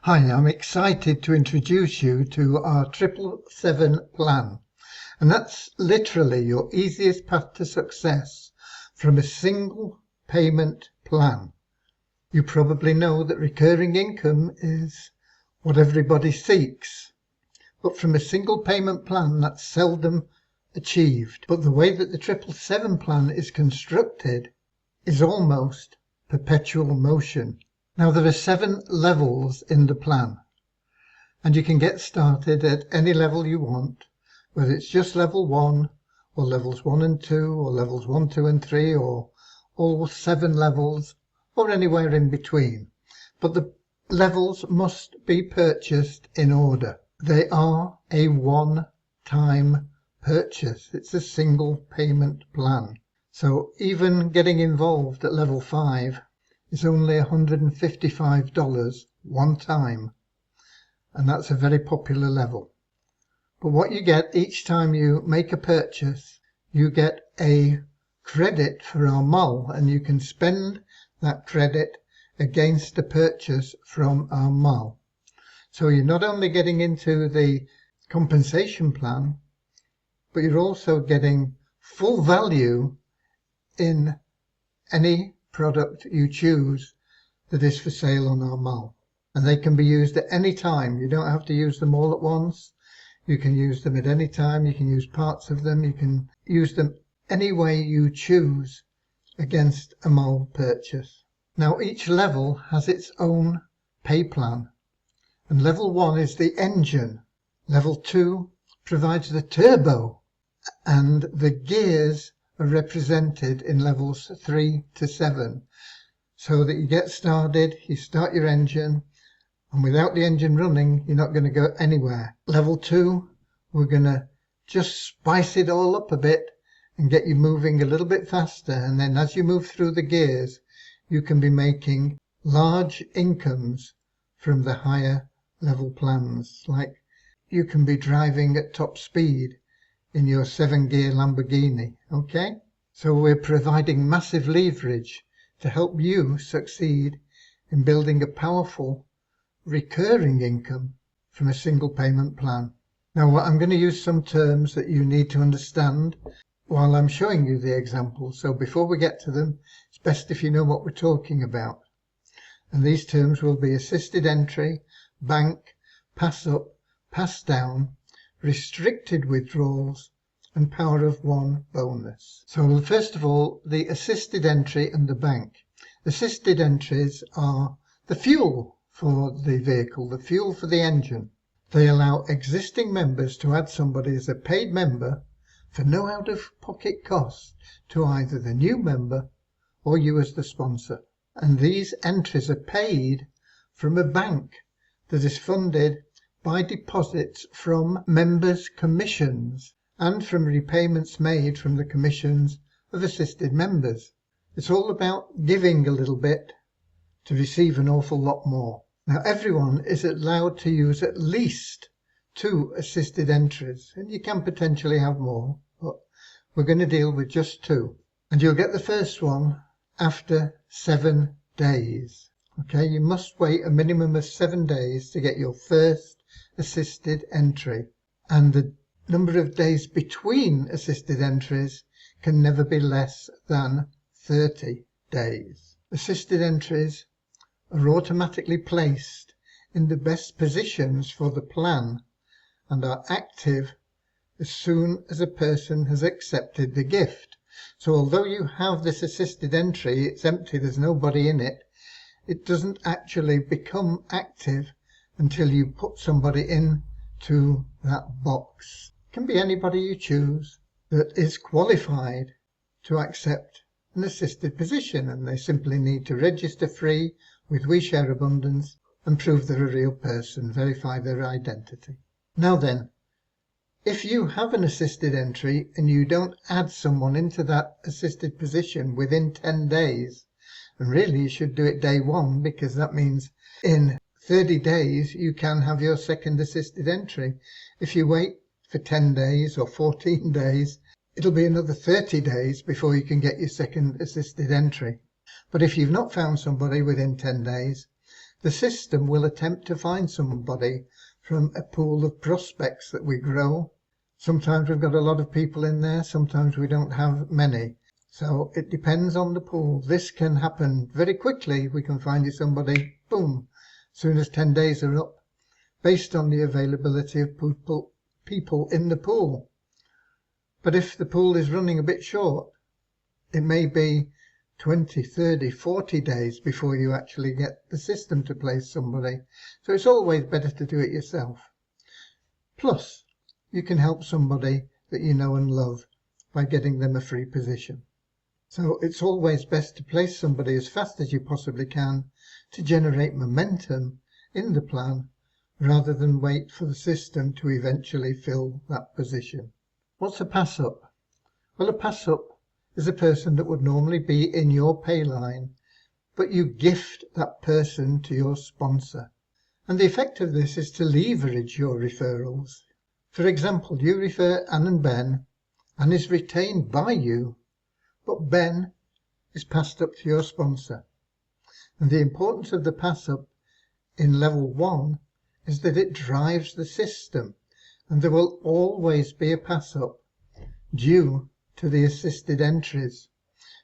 Hi, I'm excited to introduce you to our 777 plan, and that's literally your easiest path to success from a single payment plan. You probably know that recurring income is what everybody seeks, but from a single payment plan that's seldom achieved. But the way that the 777 plan is constructed is almost perpetual motion. Now there are 7 levels in the plan, and you can get started at any level you want, whether it's just level 1 or levels 1 and 2 or levels 1, 2 and 3 or all 7 levels or anywhere in between. But the levels must be purchased in order. They are a one-time purchase. It's a single payment plan. So even getting involved at level 5 is only $155 one time, and that's a very popular level. But what you get each time you make a purchase, you get a credit for our mall, and you can spend that credit against a purchase from our mall. So you're not only getting into the compensation plan, but you're also getting full value in any product you choose that is for sale on our mall. And they can be used at any time. You don't have to use them all at once. You can use them at any time. You can use parts of them. You can use them any way you choose against a mall purchase. Now each level has its own pay plan, and level 1 is the engine. Level 2 provides the turbo, and the gears are represented in levels 3 to 7, so that you get started, you start your engine, and without the engine running you're not going to go anywhere. Level 2, we're going to just spice it all up a bit and get you moving a little bit faster, and then as you move through the gears you can be making large incomes from the higher level plans, like you can be driving at top speed in your 7-gear Lamborghini. Okay, so we're providing massive leverage to help you succeed in building a powerful recurring income from a single payment plan. Now I'm going to use some terms that you need to understand while I'm showing you the examples, so before we get to them it's best if you know what we're talking about. And these terms will be assisted entry, bank, pass up, pass down, restricted withdrawals, and power of 1 bonus. So first of all, the assisted entry and the bank. Assisted entries are the fuel for the vehicle, the fuel for the engine. They allow existing members to add somebody as a paid member for no out-of-pocket cost to either the new member or you as the sponsor. And these entries are paid from a bank that is funded by deposits from members' commissions and from repayments made from the commissions of assisted members. It's all about giving a little bit to receive an awful lot more. Now everyone is allowed to use at least 2 assisted entries, and you can potentially have more, but we're going to deal with just 2. And you'll get the first one after 7 days. Okay, you must wait a minimum of 7 days to get your first assisted entry, and the number of days between assisted entries can never be less than 30 days. Assisted entries are automatically placed in the best positions for the plan and are active as soon as a person has accepted the gift. So although you have this assisted entry, it's empty, there's nobody in it, it doesn't actually become active until you put somebody into that box. It can be anybody you choose that is qualified to accept an assisted position, and they simply need to register free with We Share Abundance and prove they're a real person, verify their identity. Now then, if you have an assisted entry and you don't add someone into that assisted position within 10 days, and really you should do it day 1, because that means in 30 days you can have your second assisted entry. If you wait for 10 days or 14 days, it'll be another 30 days before you can get your second assisted entry. But if you've not found somebody within 10 days, The system will attempt to find somebody from a pool of prospects that we grow. Sometimes we've got a lot of people in there, sometimes we don't have many. So it depends on the pool. This can happen very quickly. We can find you somebody, boom, as soon as 10 days are up, based on the availability of people in the pool. But if the pool is running a bit short, it may be 20, 30, 40 days before you actually get the system to place somebody. So it's always better to do it yourself. Plus, you can help somebody that you know and love by getting them a free position. So it's always best to place somebody as fast as you possibly can to generate momentum in the plan rather than wait for the system to eventually fill that position. What's a pass-up? Well, a pass-up is a person that would normally be in your pay line, but you gift that person to your sponsor. And the effect of this is to leverage your referrals. For example, you refer Anne and Ben. Anne is retained by you, but Ben is passed up to your sponsor. And the importance of the pass-up in level 1 is that it drives the system, and there will always be a pass-up due to the assisted entries,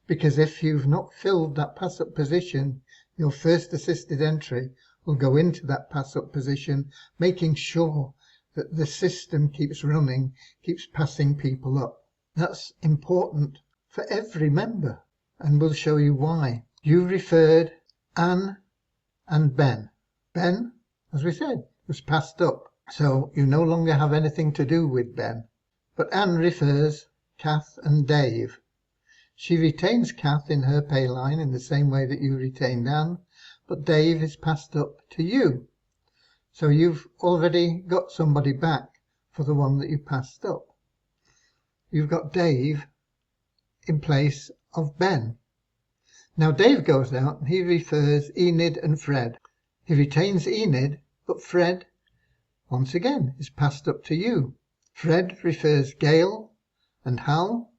because if you've not filled that pass-up position, your first assisted entry will go into that pass-up position, making sure that the system keeps running, keeps passing people up. That's important for every member, and we'll show you why. You referred Anne and Ben. Ben, as we said, was passed up, so you no longer have anything to do with Ben. But Anne refers Kath and Dave. She retains Kath in her pay line in the same way that you retained Anne, but Dave is passed up to you. So you've already got somebody back for the one that you passed up. You've got Dave in place of Ben. Now Dave goes out and he refers Enid and Fred. He retains Enid, but Fred, once again, is passed up to you. Fred refers Gail and Hal.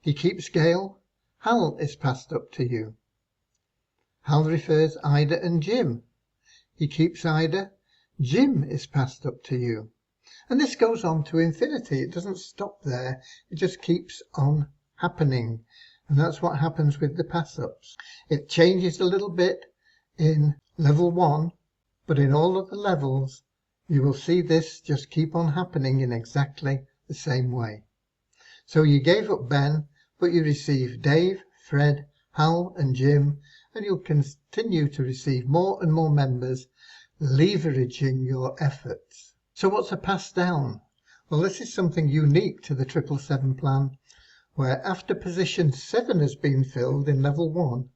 He keeps Gail. Hal is passed up to you. Hal refers Ida and Jim. He keeps Ida. Jim is passed up to you. And this goes on to infinity. It doesn't stop there. It just keeps on happening. And that's what happens with the pass-ups. It changes a little bit in level 1, but in all of the levels, you will see this just keep on happening in exactly the same way. So you gave up Ben, but you received Dave, Fred, Hal and Jim, and you'll continue to receive more and more members, leveraging your efforts. So what's a pass down? Well, this is something unique to the 777 plan, where after position 7 has been filled in level 1,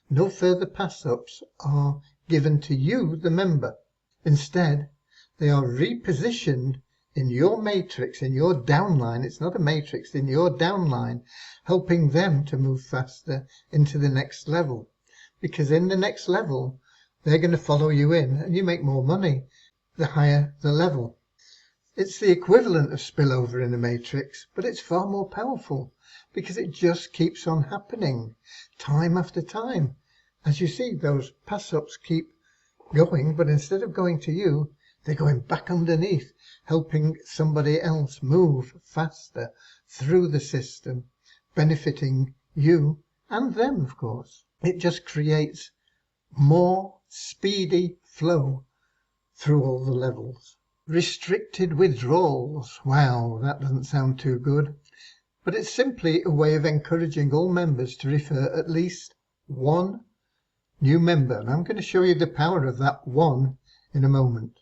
no further pass-ups are given to you, the member. Instead, they are repositioned in your matrix, in your downline. It's not a matrix, in your downline, helping them to move faster into the next level. Because in the next level, they're going to follow you in and you make more money the higher the level. It's the equivalent of spillover in a matrix, but it's far more powerful because it just keeps on happening time after time. As you see, those pass-ups keep going, but instead of going to you, they're going back underneath, helping somebody else move faster through the system, benefiting you and them, of course. It just creates more speedy flow through all the levels. Restricted withdrawals. Wow, that doesn't sound too good. But it's simply a way of encouraging all members to refer at least one new member. And I'm going to show you the power of that one in a moment.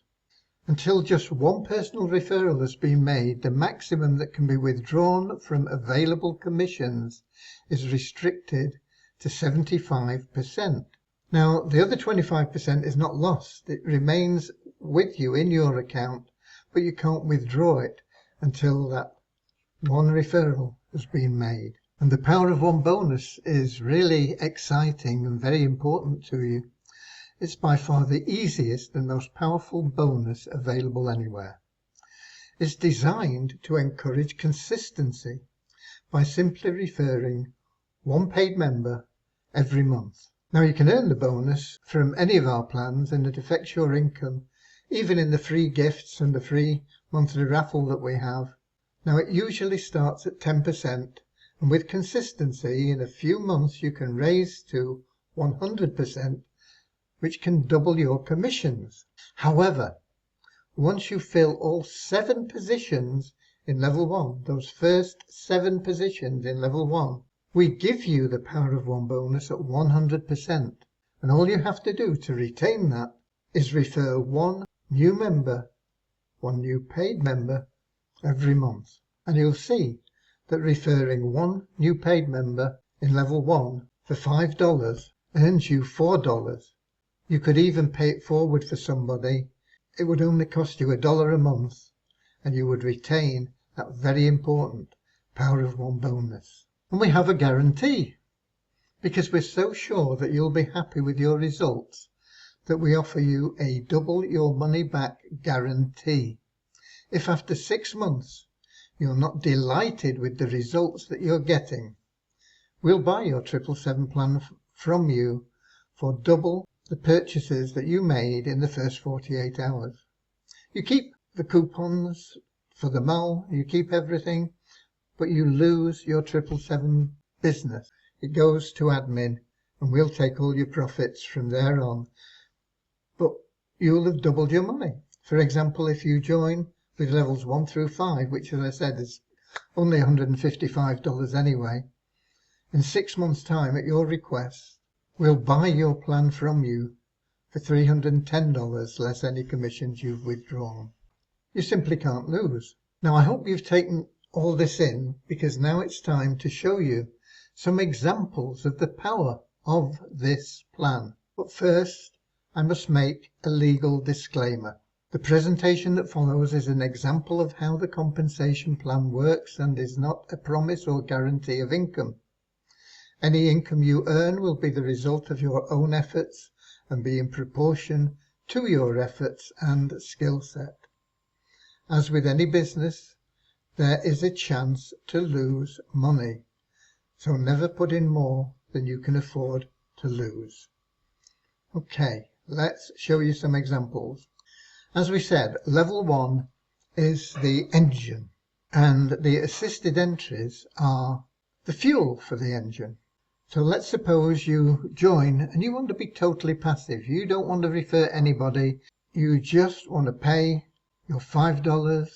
Until just one personal referral has been made, the maximum that can be withdrawn from available commissions is restricted to 75%. Now, the other 25% is not lost. It remains with you in your account, but you can't withdraw it until that one referral has been made. And the power of one bonus is really exciting and very important to you. It's by far the easiest and most powerful bonus available anywhere. It's designed to encourage consistency by simply referring one paid member every month. Now you can earn the bonus from any of our plans and it affects your income, even in the free gifts and the free monthly raffle that we have. Now it usually starts at 10%, and with consistency in a few months you can raise to 100%, which can double your commissions. However, once you fill all 7 positions in level 1, those first 7 positions in level 1, we give you the Power of One bonus at 100%, and all you have to do to retain that is refer one new member, one new paid member every month. And you'll see that referring one new paid member in level 1 for $5 earns you $4. You could even pay it forward for somebody. It would only cost you $1 a month, and you would retain that very important Power of One bonus. And we have a guarantee, because we're so sure that you'll be happy with your results that we offer you a double your money back guarantee. If after 6 months you're not delighted with the results that you're getting, we'll buy your 777 plan from you for double the purchases that you made in the first 48 hours. You keep the coupons for the mall, you keep everything, but you lose your 777 business. It goes to admin and we'll take all your profits from there on. But you'll have doubled your money. For example, if you join with levels 1 through 5, which as I said is only $155 anyway, in 6 months' time at your request, we'll buy your plan from you for $310 less any commissions you've withdrawn. You simply can't lose. Now I hope you've taken all this in, because now it's time to show you some examples of the power of this plan. But first, I must make a legal disclaimer. The presentation that follows is an example of how the compensation plan works and is not a promise or guarantee of income. Any income you earn will be the result of your own efforts and be in proportion to your efforts and skill set. As with any business, there is a chance to lose money, so never put in more than you can afford to lose. Okay, let's show you some examples. As we said, level 1 is the engine, and the assisted entries are the fuel for the engine. So let's suppose you join and you want to be totally passive. You don't want to refer anybody. You just want to pay your $5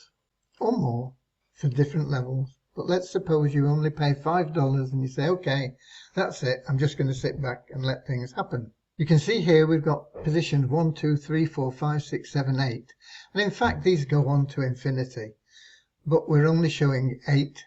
or more for different levels. But let's suppose you only pay $5 and you say, okay, that's it. I'm just going to sit back and let things happen. You can see here we've got positions 1, 2, 3, 4, 5, 6, 7, 8. And in fact, these go on to infinity. But we're only showing 8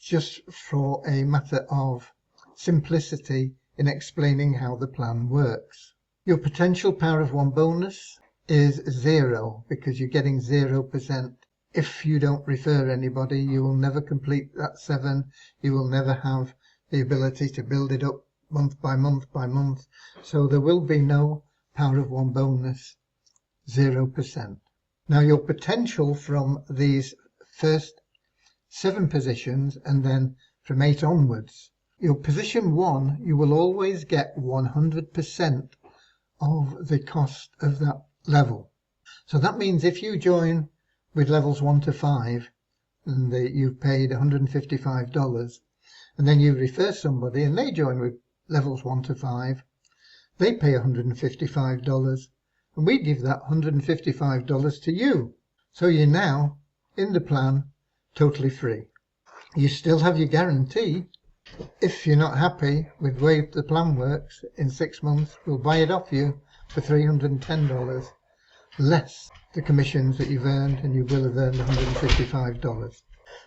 just for a matter of simplicity in explaining how the plan works. Your potential Power of One bonus is 0 because you're getting 0%. If you don't refer anybody, you will never complete that 7. You will never have the ability to build it up month by month by month. So there will be no Power of One bonus, 0%. Now your potential from these first 7 positions and then from 8 onwards, your position 1, you will always get 100% of the cost of that level. So that means if you join with levels 1 to 5 and you've paid $155, and then you refer somebody and they join with levels 1 to 5, they pay $155, and we give that $155 to you. So you're now in the plan totally free. You still have your guarantee. If you're not happy with the way the plan works, in 6 months we'll buy it off you for $310 less the commissions that you've earned, and you will have earned $155.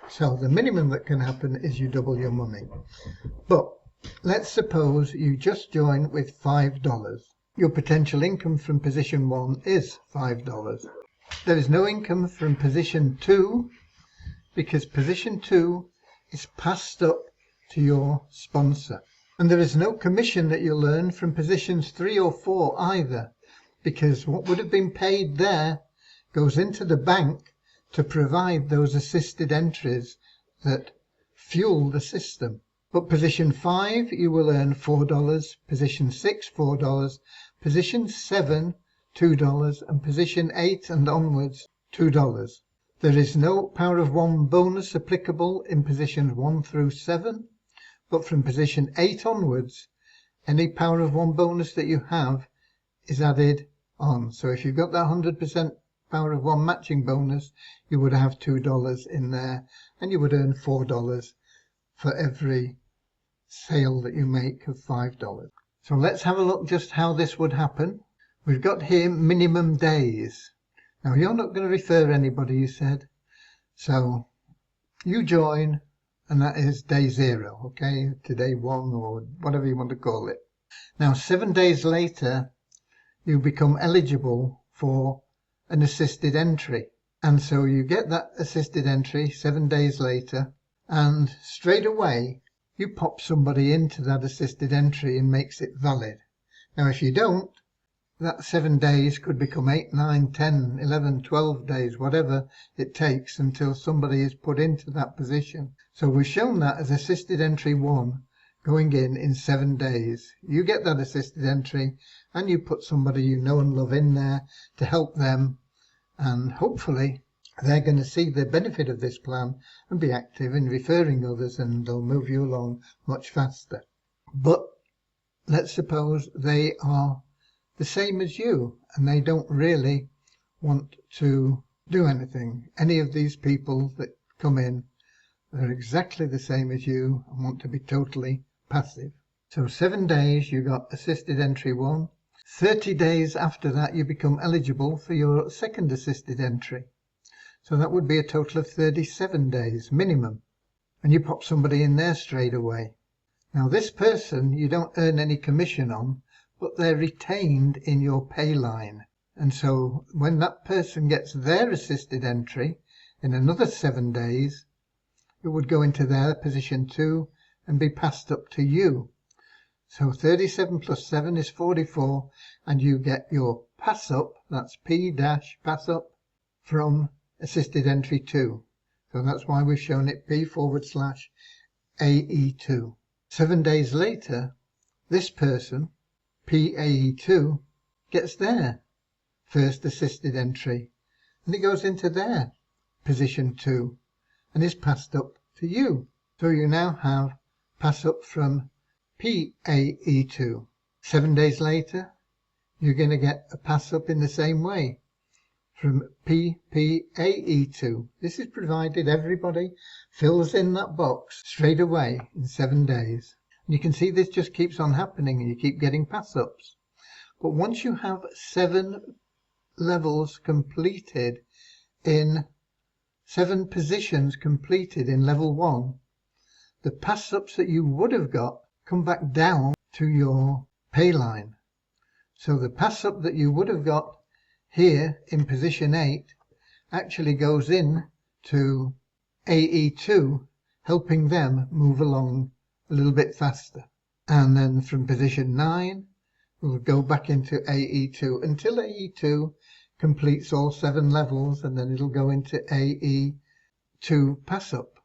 So the minimum that can happen is you double your money. But let's suppose you just join with $5. Your potential income from position 1 is $5. There is no income from position 2 because position 2 is passed up to your sponsor. And there is no commission that you'll earn from positions 3 or 4 either, because what would have been paid there goes into the bank to provide those assisted entries that fuel the system. But position 5, you will earn $4, position 6, $4, position 7, $2, and position 8 and onwards, $2. There is no power of 1 bonus applicable in positions 1 through 7, but from position 8 onwards, any power of 1 bonus that you have is added on. So if you've got that 100% power of 1 matching bonus, you would have $2 in there, and you would earn $4 for every sale that you make of $5. So let's have a look just how this would happen. We've got here minimum days. Now you're not going to refer anybody, you said, so you join, and that is day 0, okay, to day 1 or whatever you want to call it. Now 7 days later you become eligible for an assisted entry, and so you get that assisted entry 7 days later, and straight away you pop somebody into that assisted entry and makes it valid. Now if you don't, that 7 days could become 8, 9, 10, 11, 12 days, whatever it takes until somebody is put into that position. So we've shown that as assisted entry 1 going in 7 days. You get that assisted entry and you put somebody you know and love in there to help them, and hopefully they're going to see the benefit of this plan and be active in referring others, and they'll move you along much faster. But let's suppose they are the same as you and they don't really want to do anything. Any of these people that come in, they're exactly the same as you and want to be totally passive. So 7 days you got assisted entry 1. 30 days after that you become eligible for your second assisted entry. So that would be a total of 37 days minimum, and you pop somebody in there straight away. Now this person you don't earn any commission on, but they're retained in your pay line, and so when that person gets their assisted entry in another 7 days, it would go into their position 2 and be passed up to you. So 37 plus 7 is 44, and you get your pass up, that's P dash pass up, from assisted entry 2. So that's why we've shown it P/AE2. 7 days later, this person, PAE2, gets their first assisted entry, and it goes into their position 2 and is passed up to you. So you now have pass up from PAE2. 7 days later, you're going to get a pass up in the same way from PPAE2. This is provided everybody fills in that box straight away in 7 days. And you can see this just keeps on happening and you keep getting pass-ups. But once you have 7 levels completed in 7 positions completed in level 1, the pass-ups that you would have got come back down to your pay line. So the pass-up that you would have got here in position 8 actually goes in to AE2, helping them move along a little bit faster. And then from position 9 we'll go back into AE2 until AE2 completes all 7 levels, and then it'll go into AE2 pass up.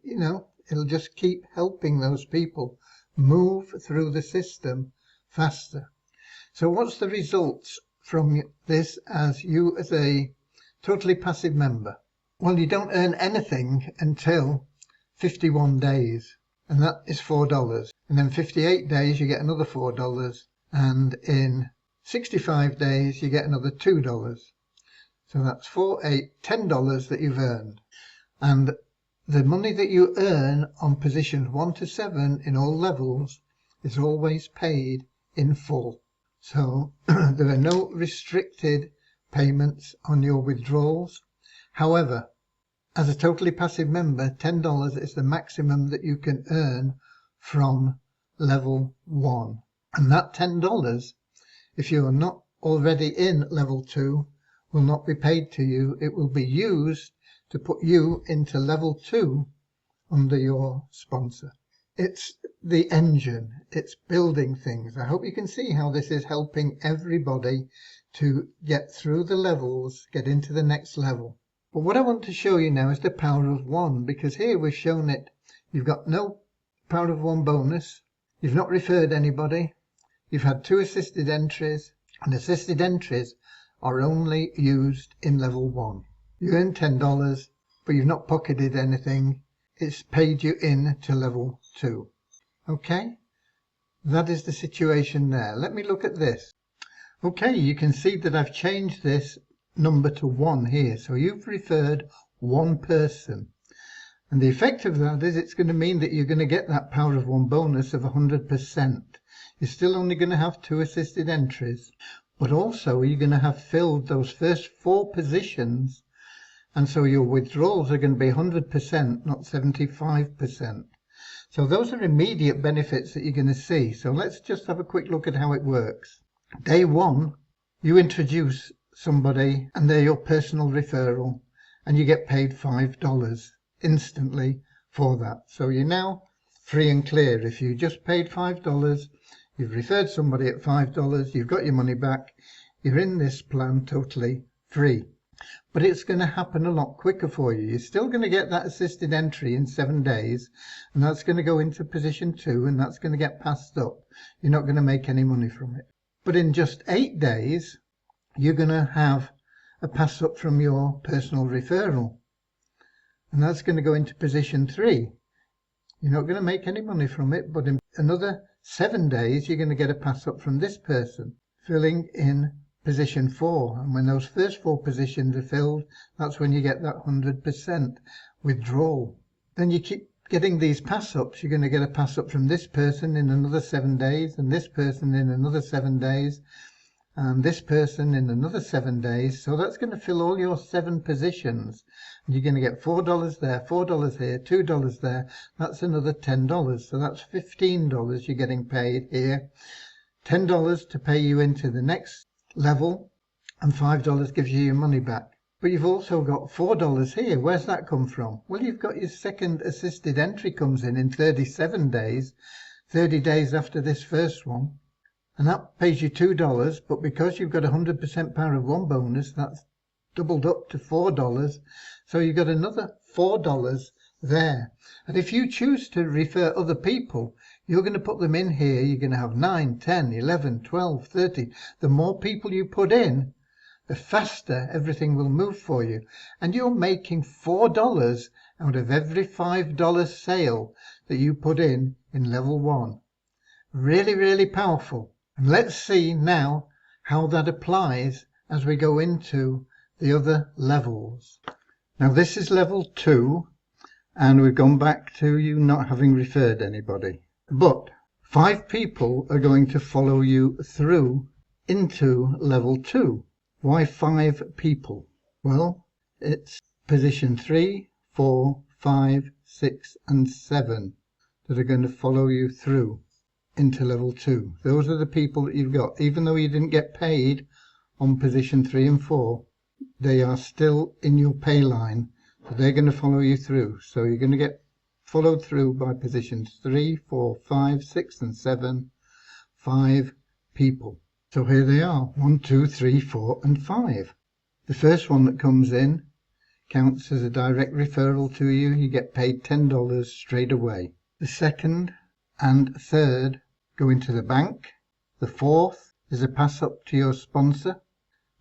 You know, it'll just keep helping those people move through the system faster. So what's the results from this as you as a totally passive member? Well, you don't earn anything until 51 days, and that is $4. And then 58 days you get another $4, and in 65 days you get another $2. So that's 4, 8, $10 that you've earned. And the money that you earn on positions 1 to 7 in all levels is always paid in full. So there are no restricted payments on your withdrawals. However, as a totally passive member, $10 is the maximum that you can earn from level 1. And that $10, if you are not already in level 2, will not be paid to you. It will be used to put you into level 2 under your sponsor. It's the engine, it's building things. I hope you can see how this is helping everybody to get through the levels, get into the next level. But what I want to show you now is the power of 1, because here we've shown it. You've got no power of 1 bonus, you've not referred anybody, you've had 2 assisted entries, and assisted entries are only used in level 1. You earn $10, but you've not pocketed anything. It's paid you in to level 2. Okay, that is the situation there. Let me look at this. Okay, you can see that I've changed this number to 1 here. So you've referred 1 person. And the effect of that is it's going to mean that you're going to get that power of 1 bonus of 100%. You're still only going to have 2 assisted entries, but also you're going to have filled those first 4 positions, and so your withdrawals are going to be 100%, not 75%. So those are immediate benefits that you're going to see. So let's just have a quick look at how it works. Day 1, you introduce somebody and they're your personal referral, and you get paid $5 instantly for that. So you're now free and clear. If you just paid $5, you've referred somebody at $5, you've got your money back, you're in this plan totally free. But it's going to happen a lot quicker for you. You're still going to get that assisted entry in 7 days, and that's going to go into position 2, and that's going to get passed up. You're not going to make any money from it. But in just 8 days, you're going to have a pass up from your personal referral, and that's going to go into position 3. You're not going to make any money from it, but in another 7 days, you're going to get a pass up from this person, filling in position 4. And when those first 4 positions are filled, that's when you get that 100% withdrawal. Then you keep getting these pass ups. You're going to get a pass up from this person in another 7 days, and this person in another 7 days, and this person in another 7 days. So that's going to fill all your 7 positions. And you're going to get $4 there, $4 here, $2 there. That's another $10. So that's $15 you're getting paid here. $10 to pay you into the next level, and $5 gives you your money back. But you've also got $4 here. Where's that come from? Well, you've got your second assisted entry comes in 37 days, 30 days after this first one. And that pays you $2, but because you've got 100% power of 1 bonus, that's doubled up to $4. So you've got another $4 there. And if you choose to refer other people, you're going to put them in here. You're going to have 9, 10, 11, 12, 13. The more people you put in, the faster everything will move for you. And you're making $4 out of every $5 sale that you put in level 1. Really, really powerful. And let's see now how that applies as we go into the other levels. Now this is level 2, and we've gone back to you not having referred anybody. But 5 people are going to follow you through into level 2. Why 5 people? Well, it's position 3, 4, 5, 6, and 7 that are going to follow you through into level 2. Those are the people that you've got. Even though you didn't get paid on position 3 and 4, they are still in your pay line. So they're going to follow you through. So you're going to get followed through by positions 3, 4, 5, 6, and 7. 5 people. So here they are, 1, 2, 3, 4, and 5. The first one that comes in counts as a direct referral to you. You get paid $10 straight away. The second and third go into the bank. The fourth is a pass up to your sponsor.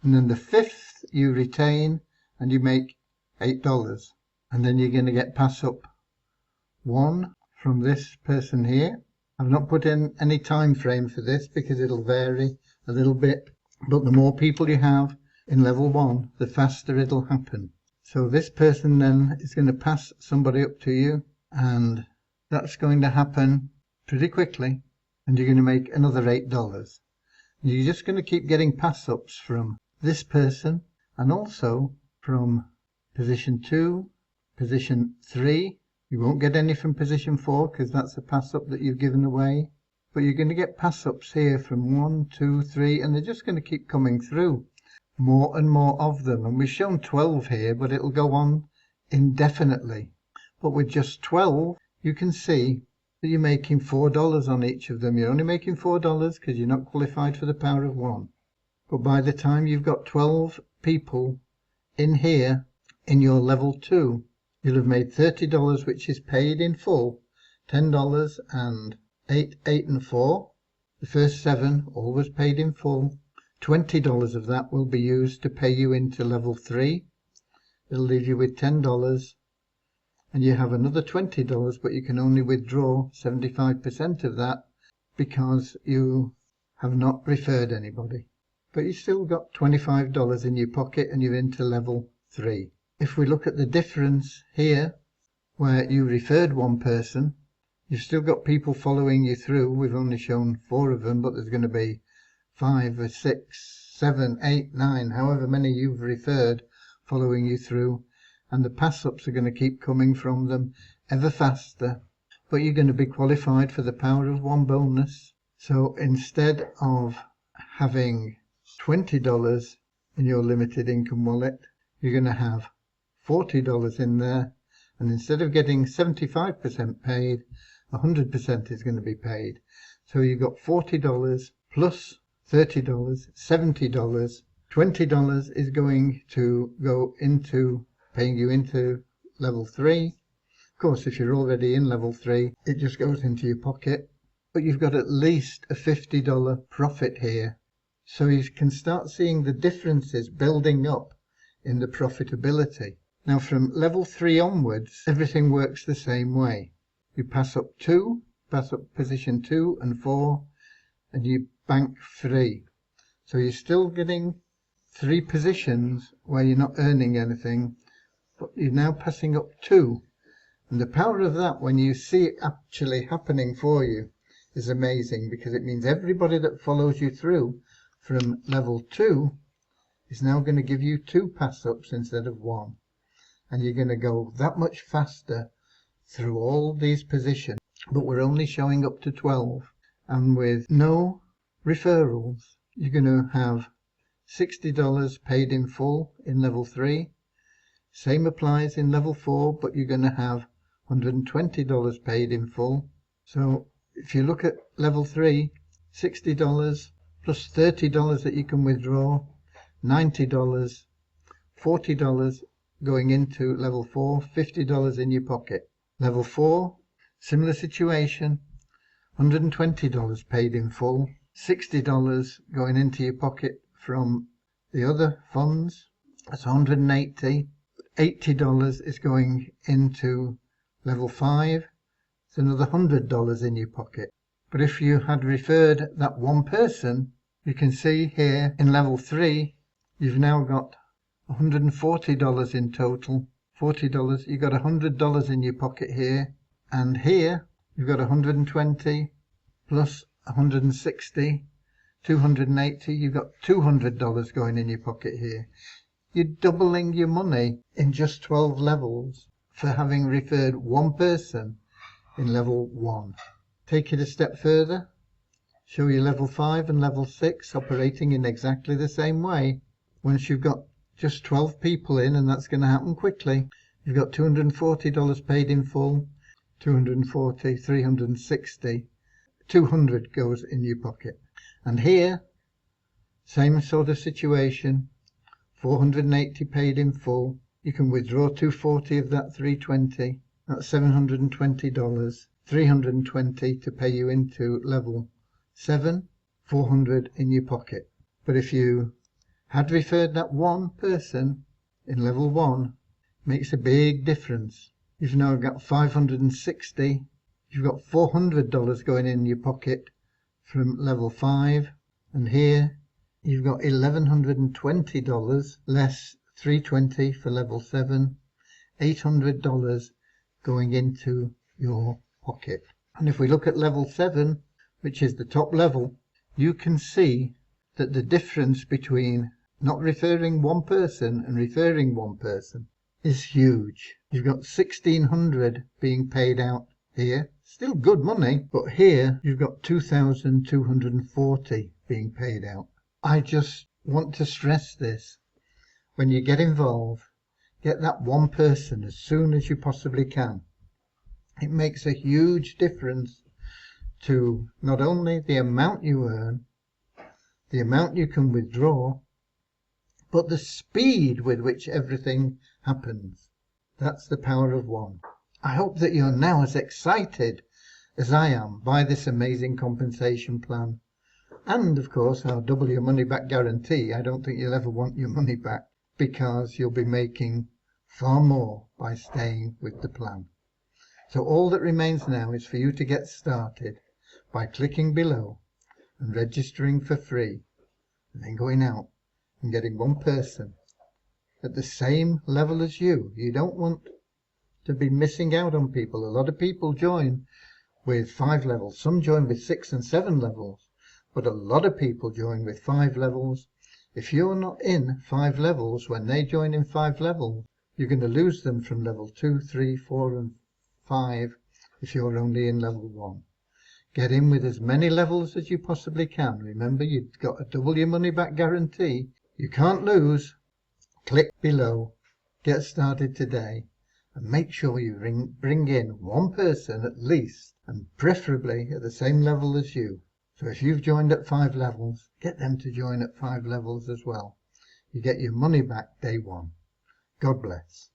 And then the fifth you retain and you make $8. And then you're going to get pass up 1 from this person here. I've not put in any time frame for this because it'll vary a little bit, but the more people you have in level 1, the faster it'll happen. So this person then is going to pass somebody up to you, and that's going to happen pretty quickly, and you're going to make another $8. You're just going to keep getting pass ups from this person, and also from position 2, position 3. You won't get any from position 4 because that's a pass up that you've given away. But you're going to get pass ups here from 1, 2, 3, and they're just going to keep coming through. More and more of them. And we've shown 12 here, but it'll go on indefinitely. But with just 12, you can see that you're making $4 on each of them. You're only making $4 because you're not qualified for the power of 1. But by the time you've got 12 people in here in your level 2, you'll have made $30, which is paid in full $10 and 8, 8 and 4. The first 7 always paid in full. $20 of that will be used to pay you into level 3. It'll leave you with $10, and you have another $20, but you can only withdraw 75% of that because you have not referred anybody. But you still got $25 in your pocket and you're into level 3. If we look at the difference here, where you referred one person, you've still got people following you through. We've only shown 4 of them, but there's going to be 5 or 6, 7, 8, 9, however many you've referred following you through, and the pass-ups are going to keep coming from them ever faster. But you're going to be qualified for the power of 1 bonus. So instead of having $20 in your limited income wallet, you're going to have $40 in there, and instead of getting 75% paid, 100% is going to be paid. So you've got $40 plus $30, $70. $20 is going to go into paying you into level 3. Of course, if you're already in level 3, it just goes into your pocket. But you've got at least a $50 profit here. So you can start seeing the differences building up in the profitability. Now from level 3 onwards, everything works the same way. You pass up position 2 and 4, and you bank 3. So you're still getting 3 positions where you're not earning anything, but you're now passing up 2. And the power of that, when you see it actually happening for you, is amazing, because it means everybody that follows you through from level 2 is now going to give you 2 pass-ups instead of 1. And you're going to go that much faster through all these positions. But we're only showing up to 12. And with no referrals, you're going to have $60 paid in full in level 3. Same applies in level 4, but you're going to have $120 paid in full. So if you look at level 3, $60 plus $30 that you can withdraw, $90, $40 going into level 4, $50 in your pocket. Level 4, similar situation, $120 paid in full, $60 going into your pocket from the other funds, that's $180. $80 is going into level 5, it's another $100 in your pocket. But if you had referred that 1 person, you can see here in level 3, you've now got $140 in total. $40, you've got $100 in your pocket here, and here you've got 120 plus 160, 280, you've got $200 going in your pocket here. You're doubling your money in just 12 levels for having referred 1 person in level 1. Take it a step further, show you level 5 and level 6 operating in exactly the same way. Once you've got just 12 people in, and that's going to happen quickly, you've got $240 paid in full, 240, 360, 200 goes in your pocket. And here, same sort of situation, 480 paid in full. You can withdraw 240 of that 320, that's $720, 320 to pay you into level 7, 400 in your pocket. But if you had referred that 1 person in level 1, makes a big difference. You've now got 560, you've got $400 going in your pocket from level 5, and here you've got $1,120 less 320 for level 7, $800 going into your pocket. And if we look at level 7, which is the top level, you can see that the difference between not referring 1 person and referring 1 person is huge. You've got $1,600 being paid out here, still good money, but here you've got $2,240 being paid out. I just want to stress this. When you get involved, get that 1 person as soon as you possibly can. It makes a huge difference to not only the amount you earn, the amount you can withdraw, but the speed with which everything happens. That's the power of 1. I hope that you're now as excited as I am, by this amazing compensation plan. And of course, our double your money back guarantee. I don't think you'll ever want your money back, because you'll be making far more by staying with the plan. So all that remains now is for you to get started by clicking below and registering for free, and then going out and getting one person at the same level as you. You don't want to be missing out on people. A lot of people join with 5 levels. Some join with 6 and 7 levels, but a lot of people join with 5 levels. If you're not in 5 levels when they join in 5 levels, you're going to lose them from level 2, 3, 4 and 5 if you're only in level 1. Get in with as many levels as you possibly can. Remember, you've got a double your money back guarantee. You can't lose. Click below, get started today, and make sure you bring in one person at least, and preferably at the same level as you. So if you've joined at 5 levels, get them to join at 5 levels as well. You get your money back day 1. God bless.